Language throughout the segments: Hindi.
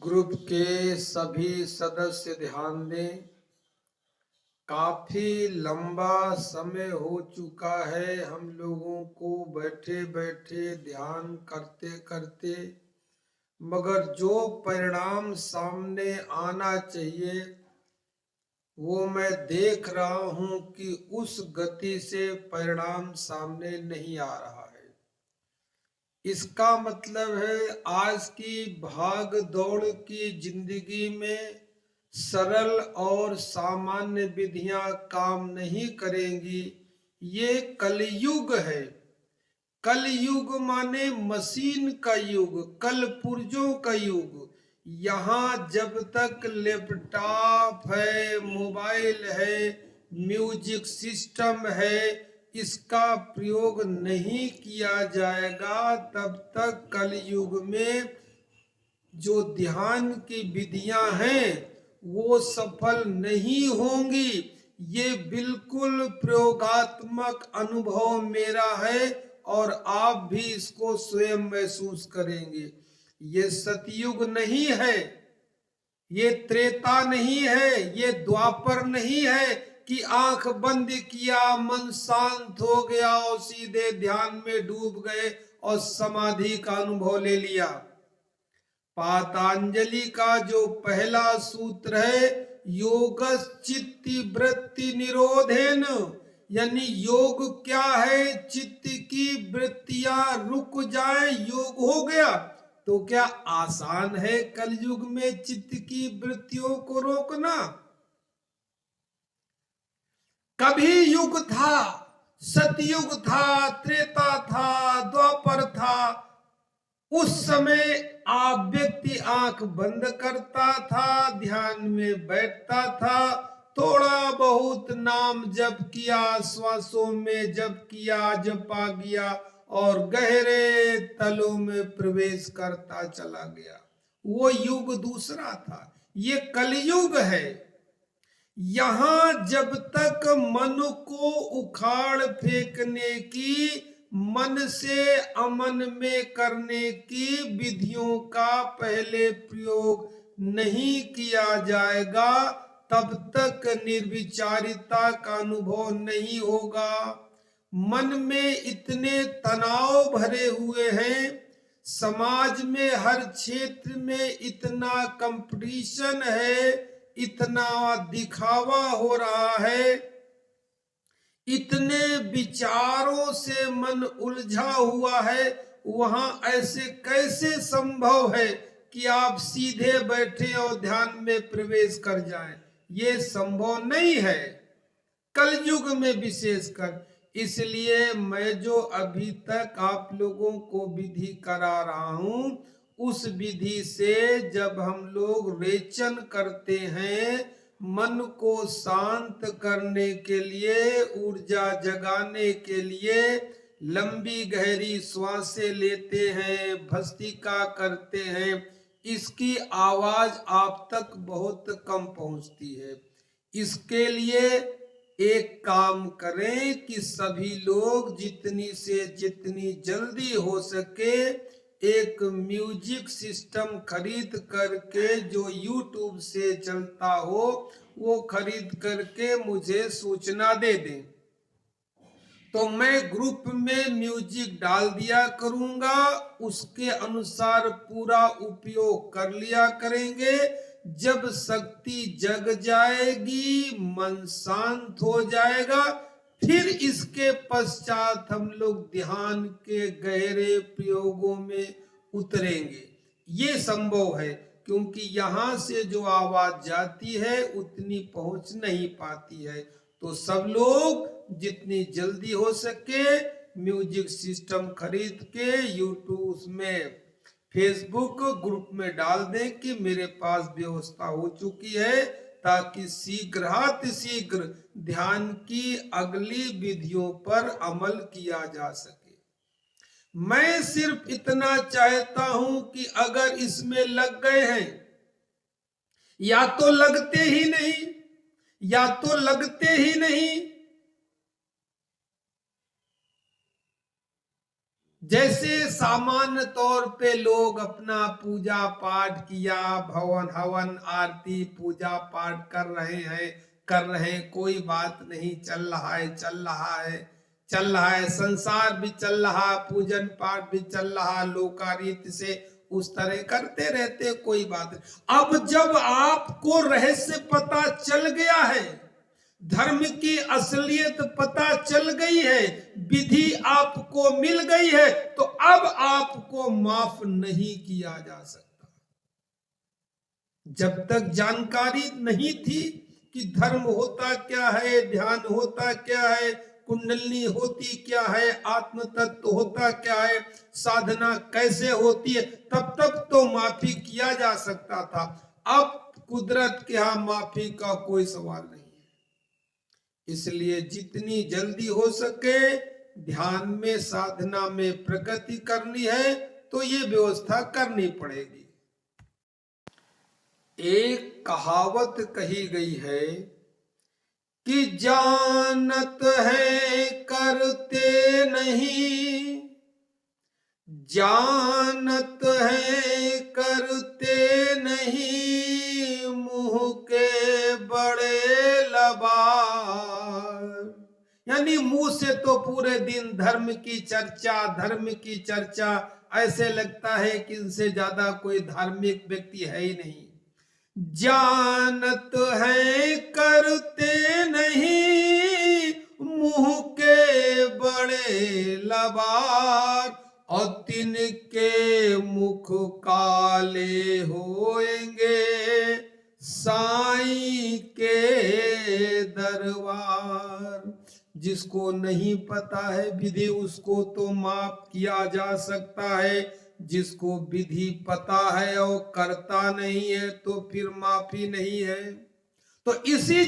ग्रुप के सभी सदस्य ध्यान दें। काफी लंबा समय हो चुका है हम लोगों को बैठे बैठे ध्यान करते करते, मगर जो परिणाम सामने आना चाहिए वो मैं देख रहा हूं कि उस गति से परिणाम सामने नहीं आ रहा है। इसका मतलब है आज की भाग दौड़ की जिंदगी में सरल और सामान्य विधियां काम नहीं करेंगी। ये कलयुग है। कलयुग माने मशीन का युग, कल पुर्जों का युग। यहाँ जब तक लैपटॉप है, मोबाइल है, म्यूजिक सिस्टम है, इसका प्रयोग नहीं किया जाएगा, तब तक कलयुग में जो ध्यान की विधियां हैं वो सफल नहीं होंगी। ये बिल्कुल प्रयोगात्मक अनुभव मेरा है और आप भी इसको स्वयं महसूस करेंगे। ये सतयुग नहीं है, ये त्रेता नहीं है, ये द्वापर नहीं है कि आंख बंद किया, मन शांत हो गया और सीधे ध्यान में डूब गए और समाधि का अनुभव ले लिया। पातंजलि का जो पहला सूत्र है, योग चित्ति वृत्ति निरोधेन, यानी योग क्या है? चित्त की वृत्तियां रुक जाए, योग हो गया। तो क्या आसान है कलयुग में चित्त की वृत्तियों को रोकना? कभी युग था, सतयुग था, त्रेता था, द्वापर था, उस समय आप व्यक्ति आंख बंद करता था, ध्यान में बैठता था, थोड़ा बहुत नाम जप किया, श्वासों में जप किया, जपा गया और गहरे तलों में प्रवेश करता चला गया। वो युग दूसरा था। ये कलयुग है। यहां जब तक मन को उखाड़ फेंकने की, मन से अमन में करने की विधियों का पहले प्रयोग नहीं किया जाएगा, तब तक निर्विचारिता का अनुभव नहीं होगा। मन में इतने तनाव भरे हुए हैं, समाज में हर क्षेत्र में इतना कंपटीशन है, इतना दिखावा हो रहा है, इतने विचारों से मन उलझा हुआ है। वहां ऐसे कैसे संभव है कि आप सीधे बैठे और ध्यान में प्रवेश कर जाएं? ये संभव नहीं है कलयुग में विशेषकर। इसलिए मैं जो अभी तक आप लोगों को विधि करा रहा हूं, उस विधि से जब हम लोग रेचन करते हैं, मन को शांत करने के लिए, ऊर्जा जगाने के लिए लंबी गहरी श्वासें लेते हैं, भस्त्रिका करते हैं, इसकी आवाज आप तक बहुत कम पहुंचती है। इसके लिए एक काम करें कि सभी लोग जितनी से जितनी जल्दी हो सके एक म्यूजिक सिस्टम खरीद करके, जो यूट्यूब से चलता हो, वो खरीद करके मुझे सूचना दे दें। तो मैं ग्रुप में म्यूजिक डाल दिया करूंगा, उसके अनुसार पूरा उपयोग कर लिया करेंगे। जब शक्ति जग जाएगी, मन शांत हो जाएगा, फिर इसके पश्चात हम लोग ध्यान के गहरे प्रयोगों में उतरेंगे। ये संभव है, क्योंकि यहाँ से जो आवाज जाती है उतनी पहुंच नहीं पाती है। तो सब लोग जितनी जल्दी हो सके म्यूजिक सिस्टम खरीद के यूट्यूब में, फेसबुक ग्रुप में डाल दें कि मेरे पास व्यवस्था हो चुकी है, ताकि शीघ्र ध्यान की अगली विधियों पर अमल किया जा सके। मैं सिर्फ इतना चाहता हूं कि अगर इसमें लग गए हैं, या तो लगते ही नहीं, या तो लगते ही नहीं, जैसे सामान्य तौर पे लोग अपना पूजा पाठ किया, भवन हवन आरती पूजा पाठ कर रहे हैं, कोई बात नहीं, चल रहा है चल रहा है, संसार भी चल रहा, पूजन पाठ भी चल रहा, लोकारीत से उस तरह करते रहते, कोई बात नहीं। अब जब आपको रहस्य पता चल गया है, धर्म की असलियत पता चल गई है, विधि आपको मिल गई है, तो अब आपको माफ नहीं किया जा सकता। जब तक जानकारी नहीं थी कि धर्म होता क्या है, ध्यान होता क्या है, कुंडली होती क्या है, आत्म तत्व होता क्या है, साधना कैसे होती है, तब तो माफी किया जा सकता था। अब कुदरत के यहाँ माफी का कोई सवाल नहीं। इसलिए जितनी जल्दी हो सके ध्यान में, साधना में प्रगति करनी है तो ये व्यवस्था करनी पड़ेगी। एक कहावत कही गई है कि जानत है करते नहीं, जानत है करते नहीं, मुंह के बड़े लबार। यानी मुंह से तो पूरे दिन धर्म की चर्चा, ऐसे लगता है कि इनसे ज्यादा कोई धार्मिक व्यक्ति है ही नहीं। जानत है करते नहीं, मुंह के बड़े लबार, और तिनके मुख काले होएंगे साईं के दरबार। जिसको नहीं पता है विधि उसको तो माफ किया जा सकता है, जिसको विधि पता है और करता नहीं है तो फिर माफी नहीं है। तो इसी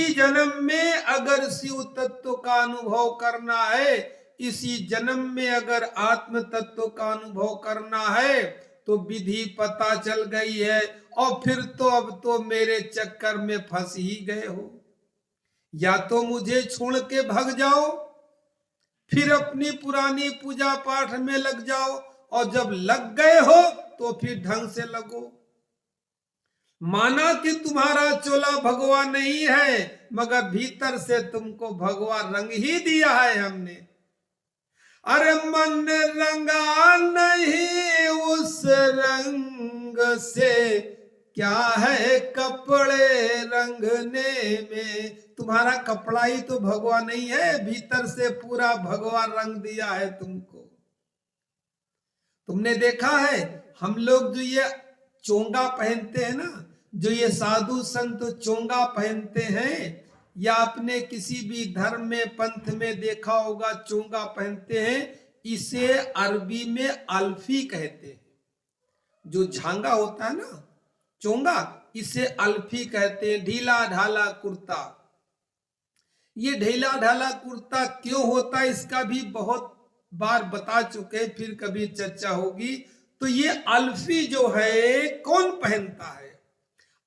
जन्म में अगर शिव तत्व का अनुभव करना है, इसी जन्म में अगर आत्म तत्व का अनुभव करना है, तो विधि पता चल गई है, और फिर तो अब तो मेरे चक्कर में फंस ही गए हो। या तो मुझे छोड़ के भाग जाओ, फिर अपनी पुरानी पूजा पाठ में लग जाओ, और जब लग गए हो तो फिर ढंग से लगो। माना कि तुम्हारा चोला भगवा नहीं है, मगर भीतर से तुमको भगवा रंग ही दिया है हमने। अरे मन रंगा नहीं उस रंग से, क्या है कपड़े रंगने में। तुम्हारा कपड़ा ही तो भगवा नहीं है, भीतर से पूरा भगवा रंग दिया है तुमको। तुमने देखा है हम लोग जो ये चोंगा पहनते हैं ना, जो ये साधु संत चोंगा पहनते हैं, या आपने किसी भी धर्म में पंथ में देखा होगा चोंगा पहनते हैं, इसे अरबी में अल्फी कहते हैं। जो झांगा होता है ना चोंगा, इसे अल्फी कहते हैं। ढीला ढाला कुर्ता, ये ढीला ढाला कुर्ता क्यों होता है इसका भी बहुत बार बता चुके, फिर कभी चर्चा होगी। तो ये अल्फी जो है कौन पहनता है?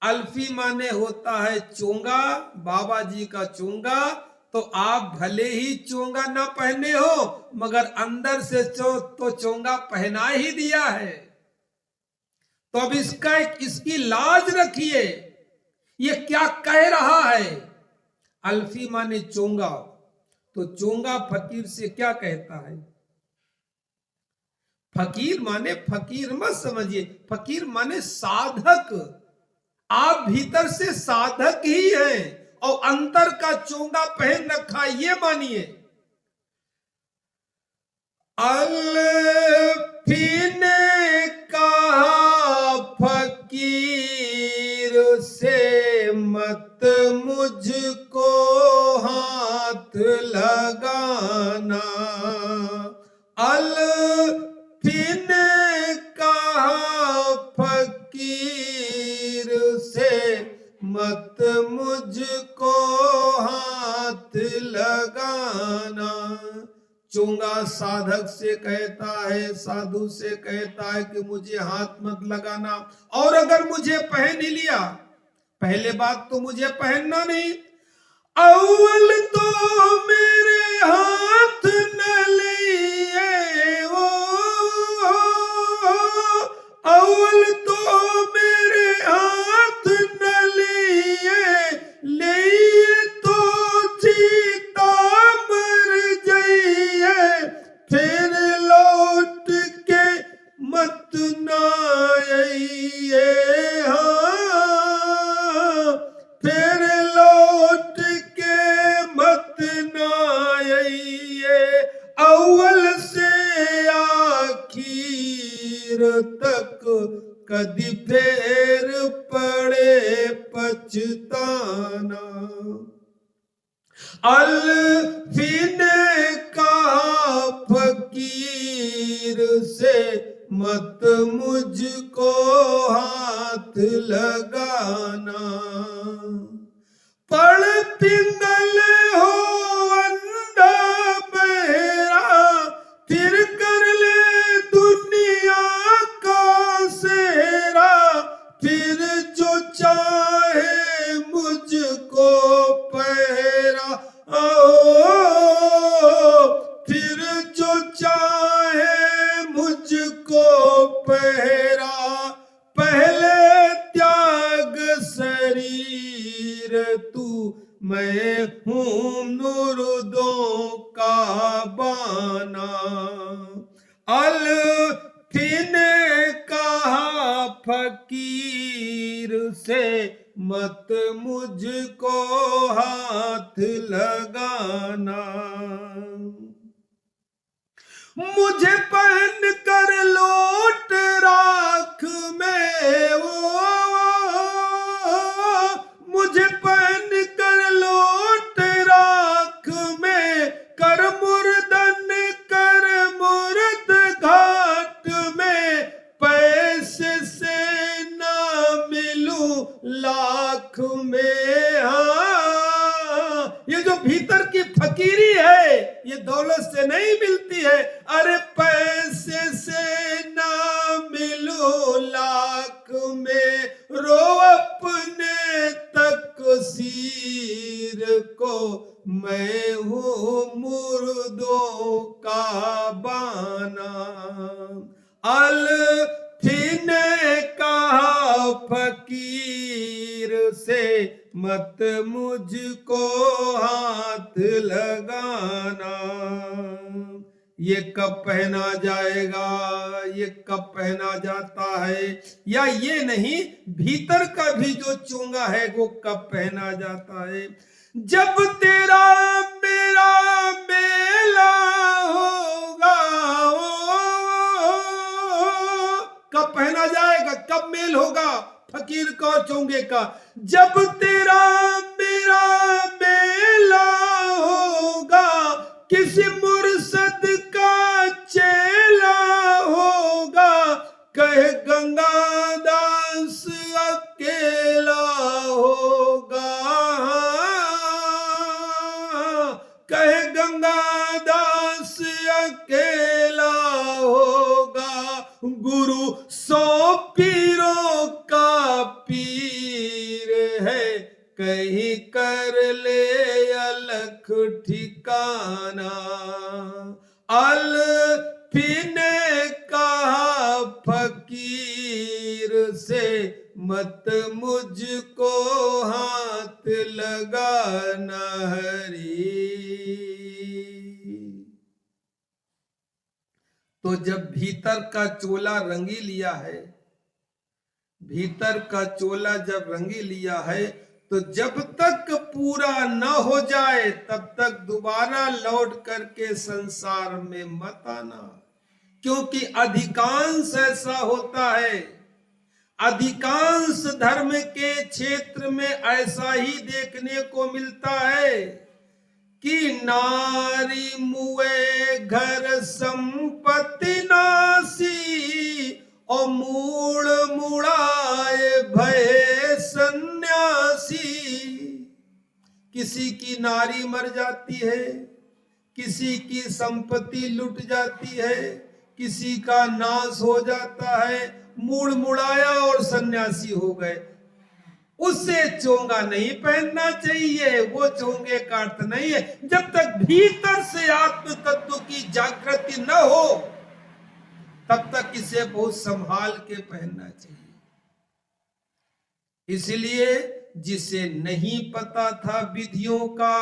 अल्फी माने होता है चोंगा, बाबा जी का चोंगा। तो आप भले ही चोंगा ना पहने हो, मगर अंदर से तो चोंगा पहना ही दिया है। तो अब इसकी लाज रखिए, ये क्या कह रहा है? अल्फी माने चोंगा, तो चोंगा फकीर से क्या कहता है? फकीर माने फकीर मत समझिए, फकीर माने साधक। आप भीतर से साधक ही हैं और अंतर का चोंगा पहन रखा, ये मानिए। अल्फी ने कहा फकीर से, मत मुझको हाथ लगाना। अल्फी ने कहा फकीर से, मत मुझको हाथ लगाना। चोंगा साधक से कहता है, साधु से कहता है कि मुझे हाथ मत लगाना। और अगर मुझे पहन ही लिया, पहले बात तो मुझे पहनना नहीं, अव्वल तो मेरे हाथ न ले अव्वल तो मेरे हाथ न लिए, लिए तो जीता मर जाइए, फिर लौट के मत ना आइए, हाँ फिर लौट के मत ना आइए, अव्वल से आखिर तक कदी फेर पड़े पछताना। अल्फी ने कहा फकीर से मत मुझको हाथ लगाना, पढ़ पिंगल हो अंधा बहरा, फिर कर ले दुनिया का सेरा, फिर जो चाहे मुझको पहरा, फिर जो चाहे मुझको पहरा, पहले त्याग शरीर तू, मैं हूं मुर्दों का बाना। अल्फी ने कहा फकीर से मत मुझको हाथ लगाना, मुझे पहन कर लोट राख में, मुझे पहन कर लोट राख में, कर मुर्दन कर मुर्द घाट में, पैसे से ना मिलूं लाख में, हाँ ये जो भीतर की फकीरी है ये दौलत से नहीं मिलती है, अरे पैसे से ना मिलो लाख में, रो अपने तकसीर को, मैं हूं मुर्दों का बाना। अल्फी ने कहा फकीर से मत मुझको हाथ लगाना, ये कब पहना जाएगा, ये कब पहना जाता है, या ये नहीं भीतर का भी जो चोंगा है वो कब पहना जाता है, जब तेरा मेरा मेला होगा, कब पहना जाएगा, कब मेल होगा फकीर का और चोंगे का, जब तेरा मेरा मेला होगा, किसी मुर्शद का चेला होगा, कहे गंगादास अकेला होगा, कहे गंगादास अकेला होगा, गुरु 100 पीरों का पीर है, कहीं कर ले अलख ठिकाना। अल्फी ने कहा फकीर से मत मुझको हाथ लगाना हरी। तो जब भीतर का चोला रंगी लिया है, भीतर का चोला जब रंगी लिया है, तो जब तक पूरा न हो जाए तब तक दोबारा लौट करके संसार में मत आना, क्योंकि अधिकांश ऐसा होता है, अधिकांश धर्म के क्षेत्र में ऐसा ही देखने को मिलता है कि नारी मुए घर संपत्ति नासी, और मूड़ मुड़ाए भय सन्यासी। किसी की नारी मर जाती है, किसी की संपत्ति लुट जाती है, किसी का नाश हो जाता है, मूड़ मुड़ाया और सन्यासी हो गए। उसे चोंगा नहीं पहनना चाहिए, वो चोंगे का अर्थ नहीं है। जब तक भीतर से आत्म तत्व की जागृति न हो तब तक इसे बहुत संभाल के पहनना चाहिए। इसलिए जिसे नहीं पता था विधियों का,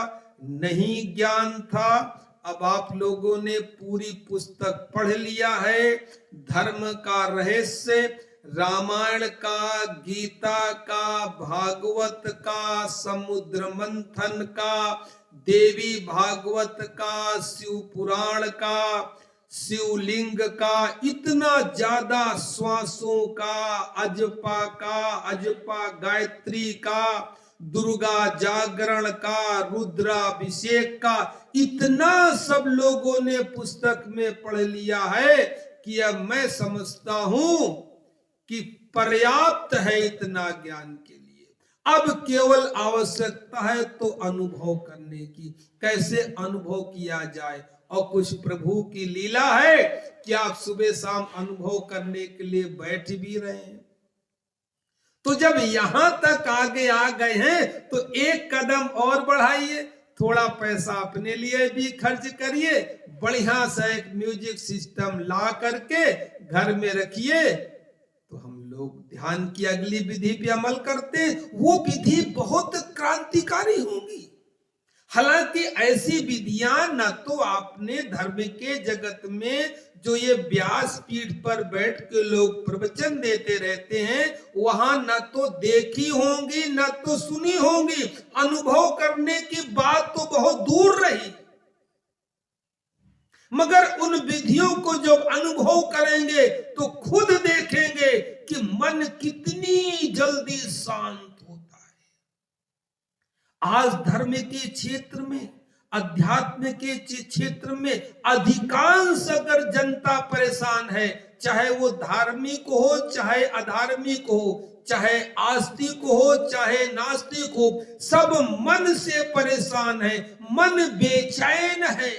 नहीं ज्ञान था, अब आप लोगों ने पूरी पुस्तक पढ़ लिया है। धर्म का रहस्य, रामायण का, गीता का, भागवत का, समुद्र मंथन का, देवी भागवत का, शिव पुराण का, शिवलिंग का, इतना ज्यादा श्वासों का, अजपा गायत्री का, दुर्गा जागरण का, रुद्राभिषेक का, इतना सब लोगों ने पुस्तक में पढ़ लिया है कि अब मैं समझता हूं कि पर्याप्त है इतना ज्ञान के लिए। अब केवल आवश्यकता है तो अनुभव करने की, कैसे अनुभव किया जाए। और कुछ प्रभु की लीला है कि आप सुबह शाम अनुभव करने के लिए बैठ भी रहे हैं। तो जब यहां तक आगे आ गए हैं तो एक कदम और बढ़ाइए, थोड़ा पैसा अपने लिए भी खर्च करिए, बढ़िया सा एक म्यूजिक सिस्टम ला करके घर में रखिए। तो हम लोग ध्यान की अगली विधि पे अमल करते, वो विधि बहुत क्रांतिकारी होगी। हालांकि ऐसी विधियां न तो आपने धर्म के जगत में जो ये व्यास पीठ पर बैठ के लोग प्रवचन देते रहते हैं वहां न तो देखी होंगी न तो सुनी होंगी, अनुभव करने की बात तो बहुत दूर रही। मगर उन विधियों को जब अनुभव करेंगे तो खुद देखेंगे कि मन कितनी जल्दी शांत होता है। आज धर्म के क्षेत्र में, अध्यात्म के क्षेत्र में अधिकांश अगर जनता परेशान है, चाहे वो धार्मिक हो चाहे अधार्मिक हो, चाहे आस्तिक हो चाहे नास्तिक हो, सब मन से परेशान है, मन बेचैन है,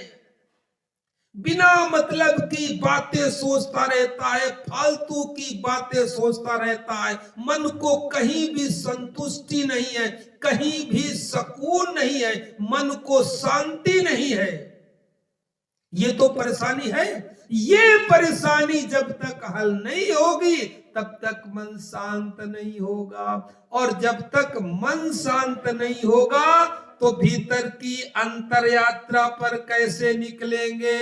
बिना मतलब की बातें सोचता रहता है, फालतू की बातें सोचता रहता है, मन को कहीं भी संतुष्टि नहीं है, कहीं भी सुकून नहीं है, मन को शांति नहीं है। ये तो परेशानी है। ये परेशानी जब तक हल नहीं होगी तब तक मन शांत नहीं होगा, और जब तक मन शांत नहीं होगा तो भीतर की अंतर यात्रा पर कैसे निकलेंगे?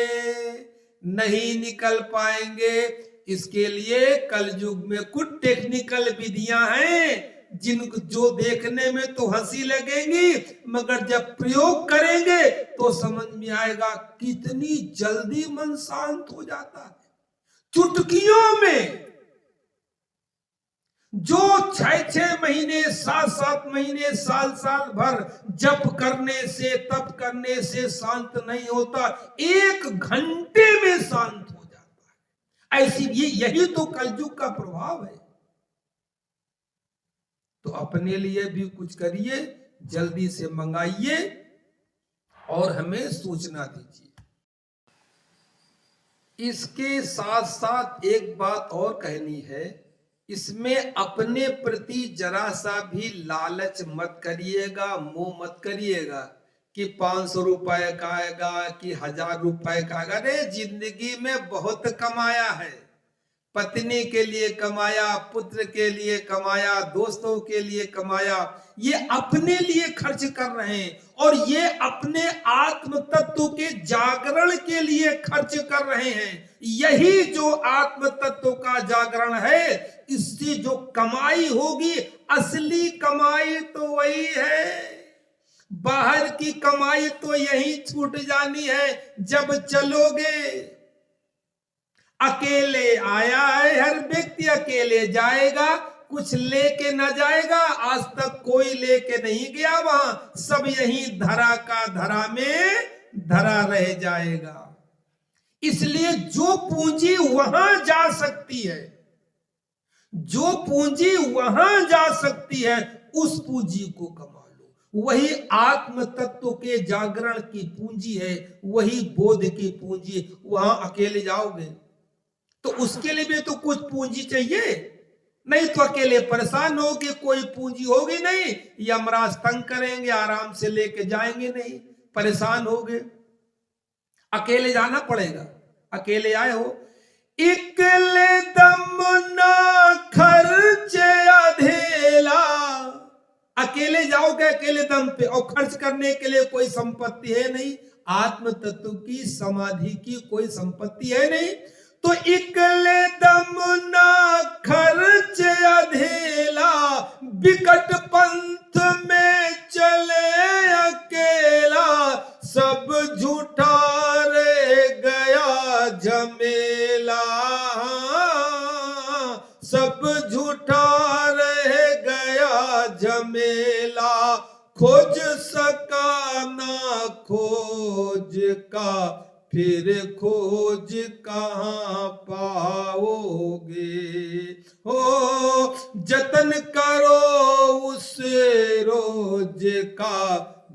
नहीं निकल पाएंगे। इसके लिए कलयुग में कुछ टेक्निकल विधियां हैं जिनको जो देखने में तो हंसी लगेंगी, मगर जब प्रयोग करेंगे तो समझ में आएगा कितनी जल्दी मन शांत हो जाता है। चुटकियों में जो 6-6 महीने 7-7 महीने साल भर जप करने से तप करने से शांत नहीं होता, 1 घंटे में शांत हो जाता है। ऐसी यही तो कलयुग का प्रभाव है। तो अपने लिए भी कुछ करिए, जल्दी से मंगाइए और हमें सूचना दीजिए। इसके साथ साथ एक बात और कहनी है, इसमें अपने प्रति जरा सा भी लालच मत करिएगा, मोह मत करिएगा कि 500 रुपए का आएगा कि 1000 रुपए का आएगा। अरे जिंदगी में बहुत कमाया है, पत्नी के लिए कमाया, पुत्र के लिए कमाया, दोस्तों के लिए कमाया, ये अपने लिए खर्च कर रहे हैं, और ये अपने आत्म तत्व के जागरण के लिए खर्च कर रहे हैं। यही जो आत्म तत्व का जागरण है, इससे जो कमाई होगी, असली कमाई तो वही है। बाहर की कमाई तो यही छूट जानी है जब चलोगे। अकेले आया है हर व्यक्ति, अकेले जाएगा, कुछ लेके न जाएगा। आज तक कोई लेके नहीं गया वहां, सब यही धरा का धरा में धरा रह जाएगा। इसलिए जो पूंजी वहां जा सकती है, जो पूंजी वहां जा सकती है, उस पूंजी को कमा लो। वही आत्म तत्व के जागरण की पूंजी है, वही बोध की पूंजी। वहां अकेले जाओगे तो उसके लिए भी तो कुछ पूंजी चाहिए, नहीं तो अकेले परेशान होगे, कोई पूंजी होगी नहीं, यमराज तंग करेंगे, आराम से लेके जाएंगे नहीं, परेशान होगे। अकेले जाना पड़ेगा। अकेले आए हो, इकले दम ना खर्च अधेला, अकेले जाओगे अकेले दम पे, और खर्च करने के लिए कोई संपत्ति है नहीं, आत्म तत्व की समाधि की कोई संपत्ति है नहीं, तो इकले दम ना खर्च अधेला, बिकट पंथ में चले अकेला, सब झूठा रे गया झमेला, सब झूठा रह गया झमेला, खोज सका ना खोज का, फिर खोज कहाँ पाओगे, हो जतन करो उस रोज का,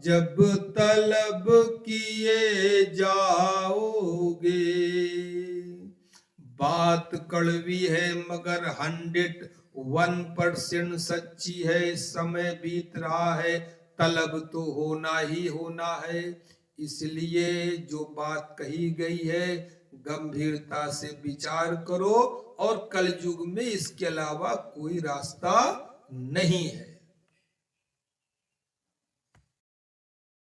जब तलब किए जाओगे। बात कड़वी है मगर 101% सच्ची है, समय बीत रहा है, तलब तो होना ही होना है, इसलिए जो बात कही गई है गंभीरता से विचार करो, और कलयुग में इसके अलावा कोई रास्ता नहीं है।